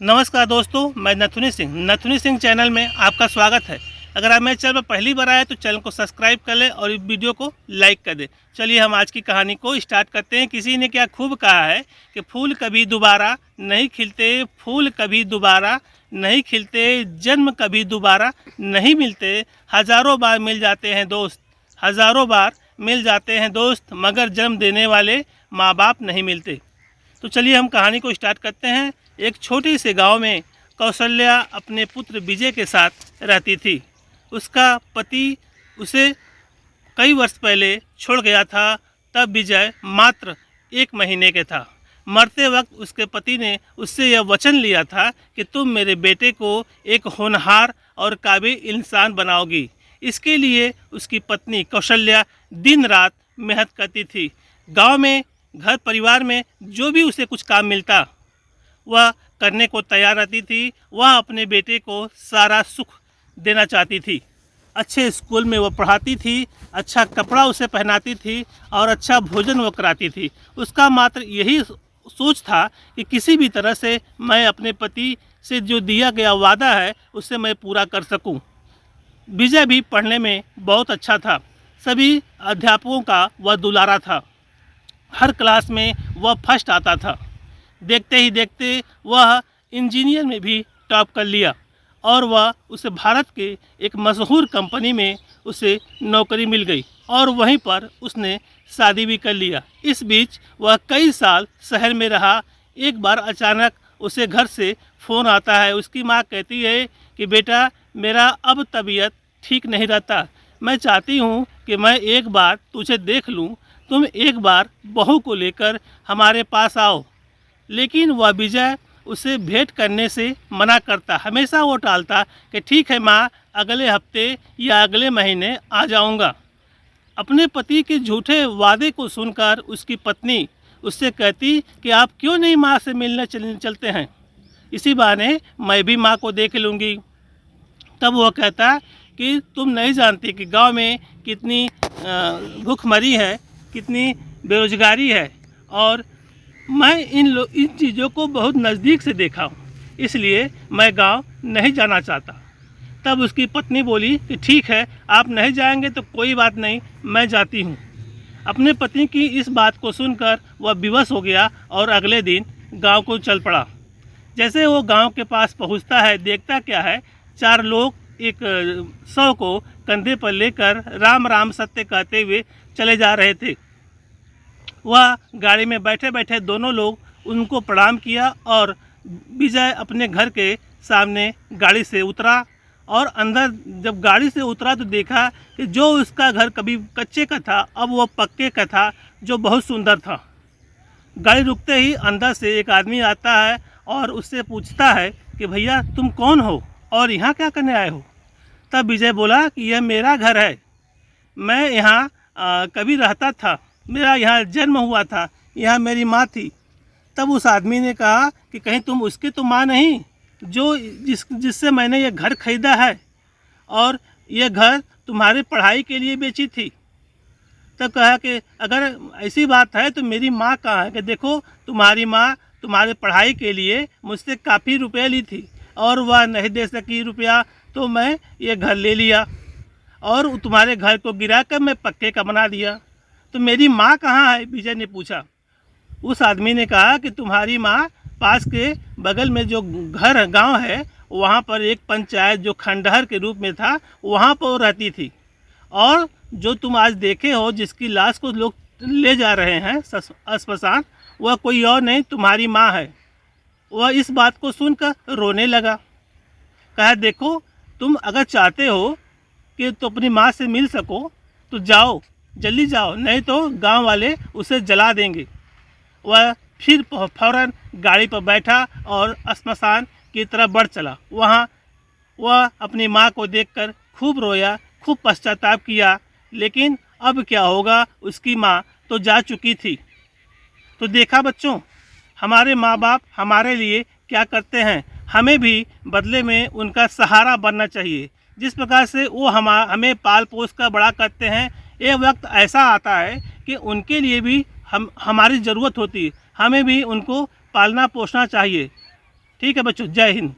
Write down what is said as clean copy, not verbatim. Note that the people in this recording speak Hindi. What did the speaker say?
नमस्कार दोस्तों, मैं नथुनी सिंह चैनल में आपका स्वागत है। अगर आप मेरे चैनल पर पहली बार आए तो चैनल को सब्सक्राइब कर लें और इस वीडियो को लाइक कर दें। चलिए हम आज की कहानी को स्टार्ट करते हैं। किसी ने क्या खूब कहा है कि फूल कभी दोबारा नहीं खिलते, फूल कभी दोबारा नहीं खिलते, जन्म कभी दोबारा नहीं मिलते, हज़ारों बार मिल जाते हैं दोस्त, हज़ारों बार मिल जाते हैं दोस्त, मगर जन्म देने वाले माँ बाप नहीं मिलते। तो चलिए हम कहानी को स्टार्ट करते हैं। एक छोटे से गांव में कौशल्या अपने पुत्र विजय के साथ रहती थी। उसका पति उसे कई वर्ष पहले छोड़ गया था। तब विजय मात्र 1 महीने के था। मरते वक्त उसके पति ने उससे यह वचन लिया था कि तुम मेरे बेटे को एक होनहार और काबिल इंसान बनाओगी। इसके लिए उसकी पत्नी कौशल्या दिन रात मेहनत करती थी। गांव में, घर परिवार में जो भी उसे कुछ काम मिलता वह करने को तैयार रहती थी। वह अपने बेटे को सारा सुख देना चाहती थी। अच्छे स्कूल में वह पढ़ाती थी, अच्छा कपड़ा उसे पहनाती थी और अच्छा भोजन वो कराती थी। उसका मात्र यही सोच था कि किसी भी तरह से मैं अपने पति से जो दिया गया वादा है उससे मैं पूरा कर सकूं। विजय भी पढ़ने में बहुत अच्छा था। सभी अध्यापकों का वह दुलारा था। हर क्लास में वह फर्स्ट आता था। देखते ही देखते वह इंजीनियर में भी टॉप कर लिया और वह उसे भारत के एक मशहूर कंपनी में उसे नौकरी मिल गई और वहीं पर उसने शादी भी कर लिया। इस बीच वह कई साल शहर में रहा। एक बार अचानक उसे घर से फ़ोन आता है। उसकी माँ कहती है कि बेटा, मेरा अब तबीयत ठीक नहीं रहता। मैं चाहती हूँ कि मैं एक बार तुझे देख लूँ। तुम एक बार बहू को लेकर हमारे पास आओ। लेकिन वह विजय उसे भेंट करने से मना करता। हमेशा वो टालता कि ठीक है माँ, अगले हफ्ते या अगले महीने आ जाऊंगा। अपने पति के झूठे वादे को सुनकर उसकी पत्नी उससे कहती कि आप क्यों नहीं माँ से मिलने चलते हैं, इसी बहाने मैं भी माँ को देख लूँगी। तब वह कहता कि तुम नहीं जानती कि गांव में कितनी भूखमरी है, कितनी बेरोजगारी है और मैं इन चीज़ों को बहुत नज़दीक से देखा हूँ, इसलिए मैं गांव नहीं जाना चाहता। तब उसकी पत्नी बोली कि ठीक है, आप नहीं जाएंगे तो कोई बात नहीं, मैं जाती हूँ। अपने पति की इस बात को सुनकर वह विवश हो गया और अगले दिन गांव को चल पड़ा। जैसे वो गांव के पास पहुँचता है, देखता क्या है, 4 लोग एक 100 को कंधे पर लेकर राम राम सत्य कहते हुए चले जा रहे थे। वह गाड़ी में बैठे बैठे दोनों लोग उनको प्रणाम किया और विजय अपने घर के सामने गाड़ी से उतरा और अंदर जब गाड़ी से उतरा तो देखा कि जो उसका घर कभी कच्चे का था अब वो पक्के का था, जो बहुत सुंदर था। गाड़ी रुकते ही अंदर से एक आदमी आता है और उससे पूछता है कि भैया तुम कौन हो और यहाँ क्या करने आए हो। तब विजय बोला कि यह मेरा घर है, मैं यहाँ कभी रहता था, मेरा यहाँ जन्म हुआ था, यहाँ मेरी माँ थी। तब उस आदमी ने कहा कि कहीं तुम उसकी तो माँ नहीं जो जिससे मैंने ये घर खरीदा है और ये घर तुम्हारे पढ़ाई के लिए बेची थी। तब कहा कि अगर ऐसी बात है तो मेरी माँ कहाँ है, कि देखो तुम्हारी माँ तुम्हारे पढ़ाई के लिए मुझसे काफ़ी रुपये ली थी और वह नहीं दे सकी रुपया, तो मैं ये घर ले लिया और तुम्हारे घर को गिरा कर मैं पक्के का बना दिया। तो मेरी माँ कहाँ है, विजय ने पूछा। उस आदमी ने कहा कि तुम्हारी माँ पास के बगल में जो घर गांव है वहाँ पर एक पंचायत जो खंडहर के रूप में था वहाँ पर रहती थी, और जो तुम आज देखे हो जिसकी लाश को लोग ले जा रहे हैं श्मशान, वह कोई और नहीं तुम्हारी माँ है। वह इस बात को सुनकर रोने लगा। कहा देखो, तुम अगर चाहते हो कि तो अपनी माँ से मिल सको तो जाओ, जल्दी जाओ, नहीं तो गांव वाले उसे जला देंगे। वह फिर फौरन गाड़ी पर बैठा और श्मशान की तरफ बढ़ चला। वहाँ वह अपनी माँ को देखकर खूब रोया, खूब पश्चाताप किया, लेकिन अब क्या होगा, उसकी माँ तो जा चुकी थी। तो देखा बच्चों, हमारे माँ बाप हमारे लिए क्या करते हैं, हमें भी बदले में उनका सहारा बनना चाहिए। जिस प्रकार से वो हमें पाल पोस कर बड़ा करते हैं, एक वक्त ऐसा आता है कि उनके लिए भी हमारी ज़रूरत होती है, हमें भी उनको पालना पोसना चाहिए। ठीक है बच्चों, जय हिंद।